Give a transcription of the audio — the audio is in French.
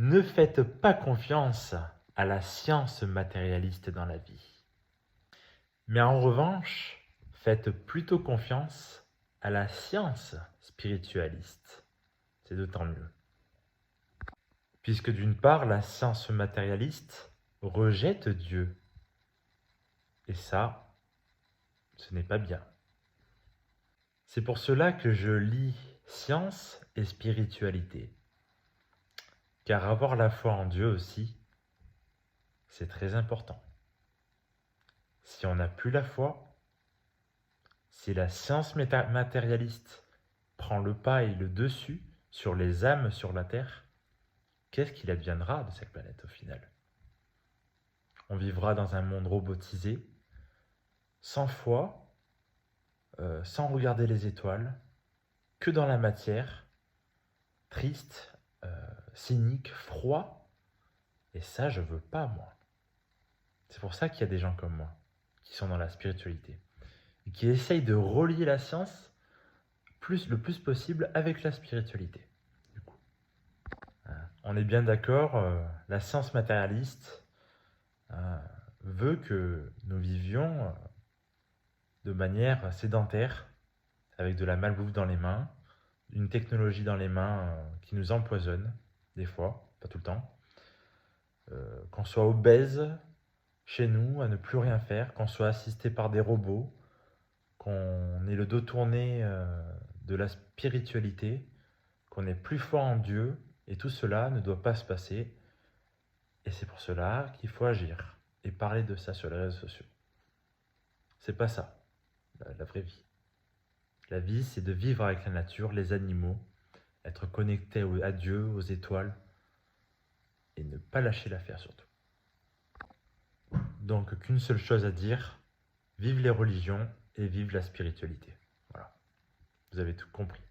Ne faites pas confiance à la science matérialiste dans la vie. Mais en revanche, faites plutôt confiance à la science spiritualiste. C'est d'autant mieux. Puisque d'une part, la science matérialiste rejette Dieu. Et ça, ce n'est pas bien. C'est pour cela que je lie science et spiritualité. Car avoir la foi en Dieu aussi, c'est très important. Si on n'a plus la foi, si la science matérialiste prend le pas et le dessus sur les âmes sur la Terre, qu'est-ce qu'il adviendra de cette planète au final? On vivra dans un monde robotisé, sans foi, sans regarder les étoiles, que dans la matière, triste, cynique, froid. Et ça, je veux pas, moi. C'est pour ça qu'il y a des gens comme moi, qui sont dans la spiritualité, et qui essayent de relier la science le plus possible avec la spiritualité. Du coup, on est bien d'accord, la science matérialiste veut que nous vivions de manière sédentaire, avec de la malbouffe dans les mains, une technologie dans les mains qui nous empoisonne, des fois, pas tout le temps, qu'on soit obèse chez nous, à ne plus rien faire, qu'on soit assisté par des robots, qu'on ait le dos tourné de la spiritualité, qu'on ait plus foi en Dieu, et tout cela ne doit pas se passer. Et c'est pour cela qu'il faut agir et parler de ça sur les réseaux sociaux. C'est pas ça, la vraie vie. La vie, c'est de vivre avec la nature, les animaux, être connecté à Dieu, aux étoiles, et ne pas lâcher l'affaire surtout. Donc qu'une seule chose à dire, vive les religions et vive la spiritualité. Voilà, vous avez tout compris.